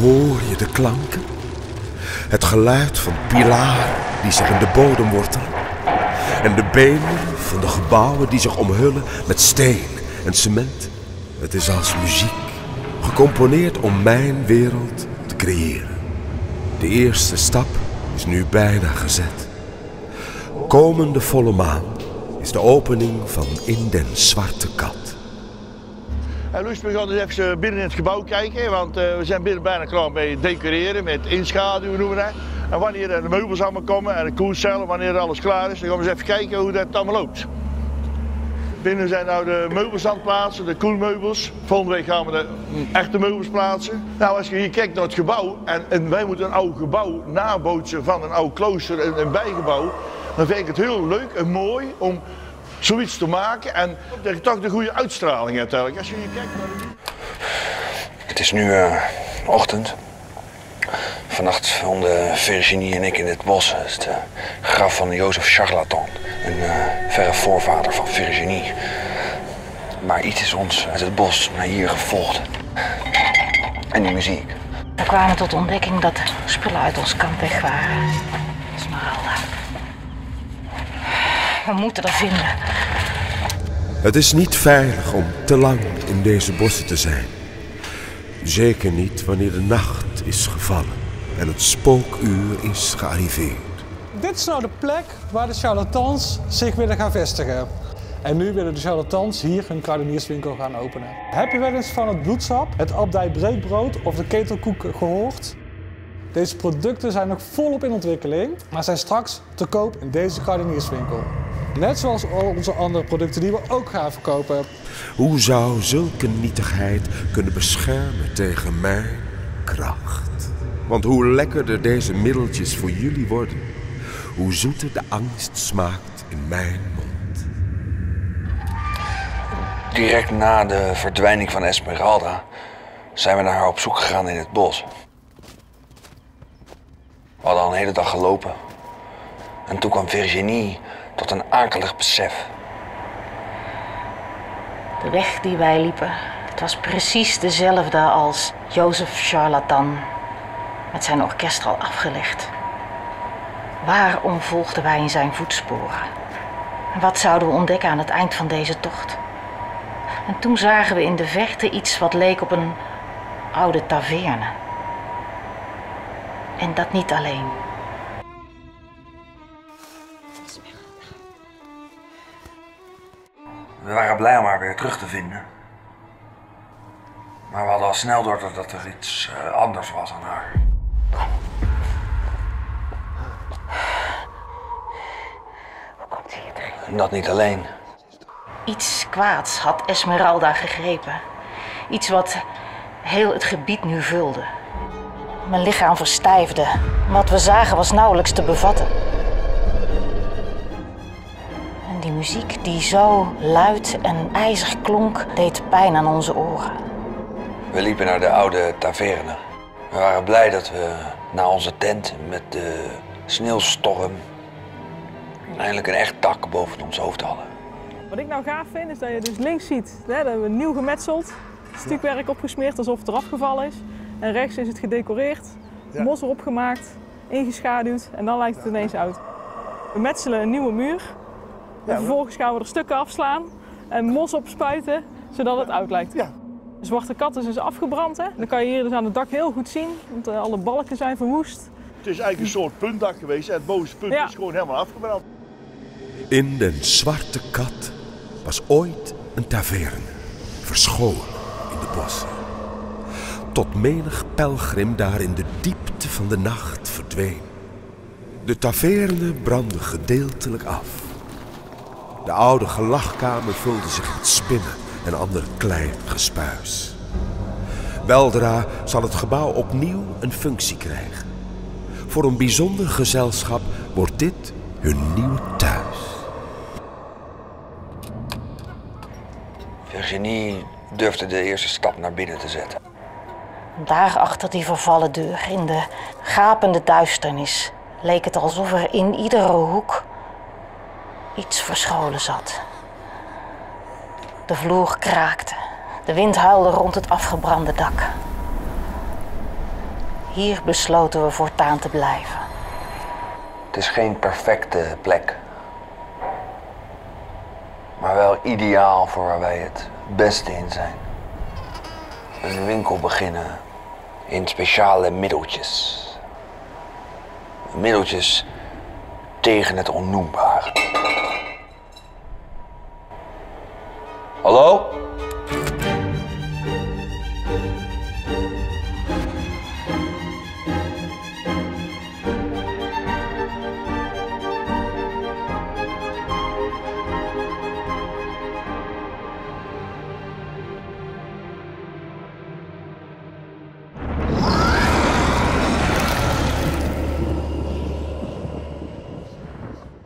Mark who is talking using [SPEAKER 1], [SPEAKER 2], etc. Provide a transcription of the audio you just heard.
[SPEAKER 1] Hoor je de klanken? Het geluid van pilaren die zich in de bodem wortelen. En de benen van de gebouwen die zich omhullen met steen en cement. Het is als muziek, gecomponeerd om mijn wereld te creëren. De eerste stap is nu bijna gezet. Komende volle maan is de opening van In den Zwarte Kat.
[SPEAKER 2] Luus, we gaan dus even binnen in het gebouw kijken, want we zijn binnen bijna klaar met decoreren, met inschaduwen noemen we dat. En wanneer de meubels allemaal komen en de koelcellen, wanneer alles klaar is, dan gaan we eens even kijken hoe dat allemaal loopt. Binnen zijn nou de meubels aan het plaatsen, de koelmeubels. Volgende week gaan we de echte meubels plaatsen. Nou, als je hier kijkt naar het gebouw, en wij moeten een oud gebouw nabootsen van een oud klooster, een bijgebouw, dan vind ik het heel leuk en mooi om zoiets te maken en dat je toch de goede uitstraling hebt eigenlijk. Als je hier kijkt naar
[SPEAKER 3] Het is nu ochtend. Vannacht vonden Virginie en ik in het bos het graf van Joseph Charlatan, een verre voorvader van Virginie. Maar iets is ons uit het bos naar hier gevolgd. En die muziek.
[SPEAKER 4] We kwamen tot de ontdekking dat er spullen uit ons kamp weg waren. Esmeralda. We moeten dat vinden.
[SPEAKER 1] Het is niet veilig om te lang in deze bossen te zijn. Zeker niet wanneer de nacht is gevallen en het spookuur is gearriveerd.
[SPEAKER 5] Dit is nou de plek waar de charlatans zich willen gaan vestigen. En nu willen de charlatans hier hun kruidenierswinkel gaan openen. Heb je wel eens van het bloedsap, het abdij-breekbrood of de ketelkoek gehoord? Deze producten zijn nog volop in ontwikkeling, maar zijn straks te koop in deze kruidenierswinkel. Net zoals al onze andere producten die we ook gaan verkopen.
[SPEAKER 1] Hoe zou zulke nietigheid kunnen beschermen tegen mijn kracht? Want hoe lekkerder deze middeltjes voor jullie worden, hoe zoeter de angst smaakt in mijn mond.
[SPEAKER 3] Direct na de verdwijning van Esmeralda zijn we naar haar op zoek gegaan in het bos. We hadden al een hele dag gelopen. En toen kwam Virginie tot een akelig besef.
[SPEAKER 4] De weg die wij liepen, het was precies dezelfde als Joseph Charlatan met zijn orkest al afgelegd. Waarom volgden wij in zijn voetsporen? En wat zouden we ontdekken aan het eind van deze tocht? En toen zagen we in de verte iets wat leek op een oude taverne. En dat niet alleen.
[SPEAKER 3] We waren blij om haar weer terug te vinden. Maar we hadden al snel door dat er iets anders was aan haar.
[SPEAKER 4] Hoe komt hij hier terecht?
[SPEAKER 3] En dat niet alleen.
[SPEAKER 4] Iets kwaads had Esmeralda gegrepen. Iets wat heel het gebied nu vulde. Mijn lichaam verstijfde. Wat we zagen was nauwelijks te bevatten. En die muziek die zo luid en ijzig klonk, deed pijn aan onze oren.
[SPEAKER 3] We liepen naar de oude taverne. We waren blij dat we na onze tent met de sneeuwstorm eindelijk een echt dak boven ons hoofd hadden.
[SPEAKER 6] Wat ik nou gaaf vind is dat je dus links ziet, dat hebben we nieuw gemetseld, stukwerk opgesmeerd alsof het eraf gevallen is. En rechts is het gedecoreerd, mos erop gemaakt, ingeschaduwd en dan lijkt het ineens oud. We metselen een nieuwe muur en vervolgens gaan we er stukken afslaan en mos opspuiten zodat het oud lijkt.
[SPEAKER 2] Ja.
[SPEAKER 6] De zwarte kat is dus afgebrand. Hè? Dat kan je hier dus aan het dak heel goed zien, want alle balken zijn verwoest.
[SPEAKER 2] Het is eigenlijk een soort puntdak geweest en het bovenste punt is gewoon helemaal afgebrand.
[SPEAKER 1] In den Zwarte Kat was ooit een taverne, verscholen in de bossen. Tot menig pelgrim daar in de diepte van de nacht verdween. De taverne brandde gedeeltelijk af. De oude gelachkamer vulde zich met spinnen en ander klein gespuis. Weldra zal het gebouw opnieuw een functie krijgen. Voor een bijzonder gezelschap wordt dit hun nieuwe thuis.
[SPEAKER 3] Virginie durfde de eerste stap naar binnen te zetten.
[SPEAKER 4] Daar achter die vervallen deur, in de gapende duisternis, leek het alsof er in iedere hoek iets verscholen zat. De vloer kraakte, de wind huilde rond het afgebrande dak. Hier besloten we voortaan te blijven.
[SPEAKER 3] Het is geen perfecte plek. Maar wel ideaal voor waar wij het beste in zijn. Een winkel beginnen in speciale middeltjes. Middeltjes tegen het onnoembare. Hallo?